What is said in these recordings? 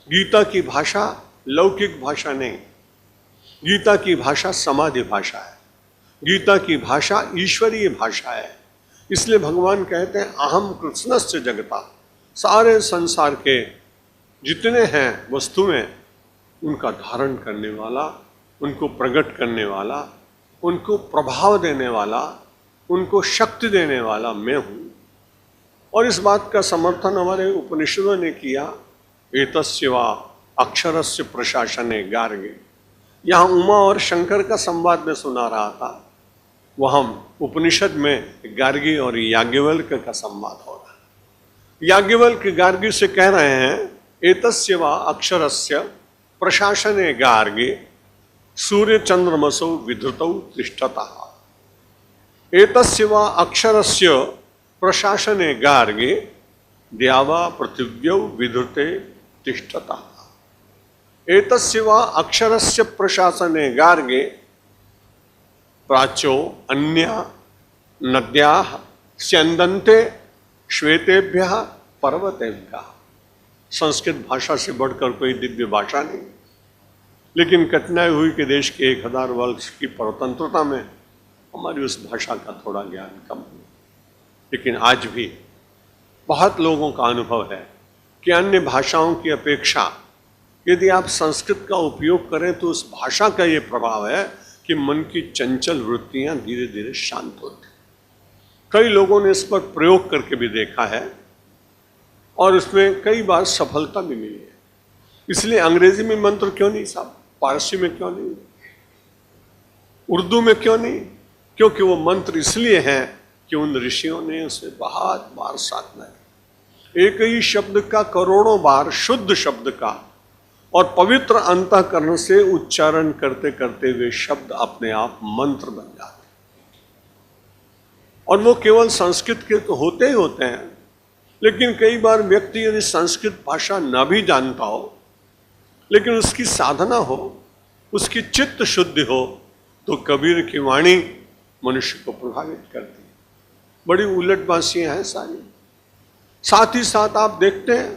गीता की भाषा लौकिक भाषा नहीं, गीता की भाषा समाधि भाषा है, गीता की भाषा ईश्वरीय भाषा है। इसलिए भगवान कहते हैं अहम कृष्णस्य जगता, सारे संसार के जितने हैं वस्तुएं उनका धारण करने वाला, उनको प्रकट करने वाला, उनको प्रभाव देने वाला, उनको शक्ति देने वाला मैं हूँ। और इस बात का समर्थन हमारे उपनिषदों ने किया, एतस्य वा अक्षरस्य प्रशासने गार्गे। यहाँ उमा और शंकर का संवाद में सुना रहा था, वह उपनिषद में गार्गी और याज्ञवल्क्य का संवाद हो रहा है। याज्ञवल्क्य गार्गी से कह रहे हैं एतस्य वा अक्षरस्य प्रशासने गार्गे सूर्य चंद्रमसौ विधृतौ तिष्ठतः। एतस्य वा अक्षरस्य प्रशासने गार्गे द्यावा पृथिव्यौ विधृते तिष्ठतः। एतस्य वा अक्षरस्य प्रशासने गार्गे प्राच्यो अन्या नद्याः स्यन्दन्ते श्वेतेभ्यः पर्वतेभ्यः। संस्कृत भाषा से बढ़कर कोई दिव्य भाषा नहीं, लेकिन कठिनाई हुई कि देश के 1000 वर्ष की स्वतंत्रता में हमारी उस भाषा का थोड़ा ज्ञान कम है। लेकिन आज भी बहुत लोगों का अनुभव है कि अन्य भाषाओं की अपेक्षा यदि आप संस्कृत का उपयोग करें तो उस भाषा का ये प्रभाव है कि मन की चंचल वृत्तियां धीरे धीरे शांत होती। कई लोगों ने इस पर प्रयोग करके भी देखा है और उसमें कई बार सफलता भी मिली है। इसलिए अंग्रेजी में मंत्र क्यों नहीं साहब, पारसी में क्यों नहीं, उर्दू में क्यों नहीं? क्योंकि वो मंत्र इसलिए हैं कि उन ऋषियों ने उसे बहुत बार साधना है। एक ही शब्द का करोड़ों बार शुद्ध शब्द का और पवित्र अंतःकरण से उच्चारण करते करते वे शब्द अपने आप मंत्र बन जाते। और वो केवल संस्कृत के तो होते ही होते हैं, लेकिन कई बार व्यक्ति यदि संस्कृत भाषा न भी जानता हो लेकिन उसकी साधना हो, उसकी चित्त शुद्धि हो, तो कबीर की वाणी मनुष्य को प्रभावित करती है। बड़ी उलटबाजियां हैं सारी। साथ ही साथ आप देखते हैं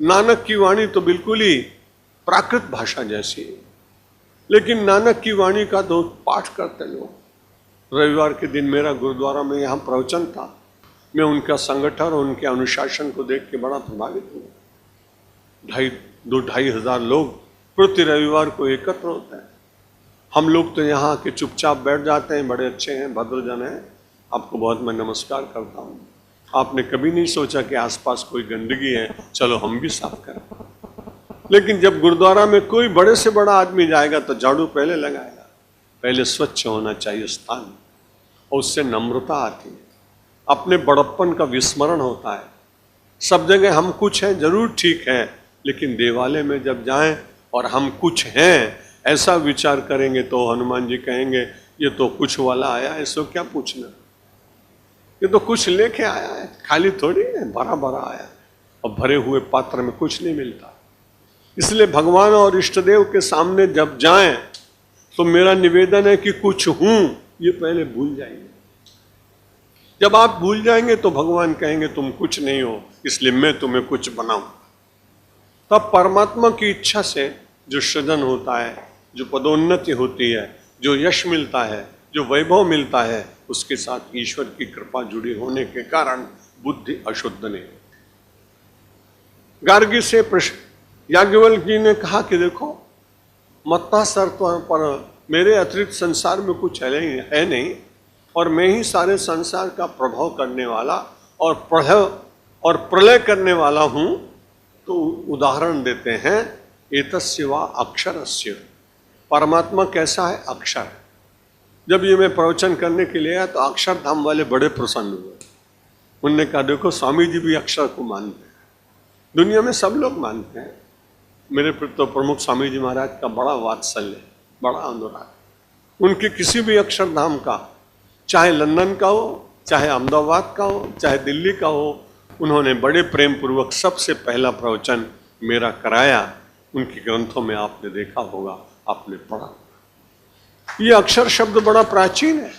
नानक की वाणी तो बिल्कुल ही प्राकृत भाषा जैसी है, लेकिन नानक की वाणी का तो पाठ करते लोग। रविवार के दिन मेरा गुरुद्वारा में यहाँ प्रवचन था, मैं उनका संगठन और उनके अनुशासन को देख के बड़ा प्रभावित हुआ। 2-2.5 हजार लोग प्रति रविवार को एकत्र होते हैं। हम लोग तो यहाँ के चुपचाप बैठ जाते हैं, बड़े अच्छे हैं, भद्रजन हैं, आपको बहुत मैं नमस्कार करता हूँ। आपने कभी नहीं सोचा कि आसपास कोई गंदगी है, चलो हम भी साफ करें। लेकिन जब गुरुद्वारा में कोई बड़े से बड़ा आदमी जाएगा तो झाड़ू पहले लगाएगा। पहले स्वच्छ होना चाहिए स्थान, और उससे नम्रता आती है, अपने बड़प्पन का विस्मरण होता है। सब जगह हम कुछ हैं, जरूर ठीक है, लेकिन देवालय में जब जाएं और हम कुछ हैं ऐसा विचार करेंगे तो हनुमान जी कहेंगे ये तो कुछ वाला आया है, इसको क्या पूछना, ये तो कुछ लेके आया है, खाली थोड़ी है, भरा भरा आया, और भरे हुए पात्र में कुछ नहीं मिलता। इसलिए भगवान और इष्ट देव के सामने जब जाएं तो मेरा निवेदन है कि कुछ हूं ये पहले भूल जाएंगे। जब आप भूल जाएंगे तो भगवान कहेंगे तुम कुछ नहीं हो, इसलिए मैं तुम्हें कुछ बनाऊं। तब परमात्मा की इच्छा से जो सृजन होता है, जो पदोन्नति होती है, जो यश मिलता है, जो वैभव मिलता है, उसके साथ ईश्वर की कृपा जुड़ी होने के कारण बुद्धि अशुद्ध नहीं होती। गार्गी से याज्ञवल्क्य जी ने कहा कि देखो मत्ता सर पर मेरे अतिरिक्त संसार में कुछ है नहीं, और मैं ही सारे संसार का प्रभाव करने वाला और प्रलय करने वाला हूँ। तो उदाहरण देते हैं एतस्य वा अक्षरस्य, परमात्मा कैसा है? अक्षर। जब ये मैं प्रवचन करने के लिए आया तो अक्षरधाम वाले बड़े प्रसन्न हुए। उनने कहा देखो स्वामी जी भी अक्षर को मानते हैं, दुनिया में सब लोग मानते हैं। मेरे तो प्रमुख स्वामी जी महाराज का बड़ा वात्सल्य, बड़ा अनुराग। उनके किसी भी अक्षरधाम का, चाहे लंदन का हो, चाहे अहमदाबाद का हो, चाहे दिल्ली का हो, उन्होंने बड़े प्रेम पूर्वक सबसे पहला प्रवचन मेरा कराया। उनके ग्रंथों में आपने देखा होगा, आपने पढ़ा। ये अक्षर शब्द बड़ा प्राचीन है।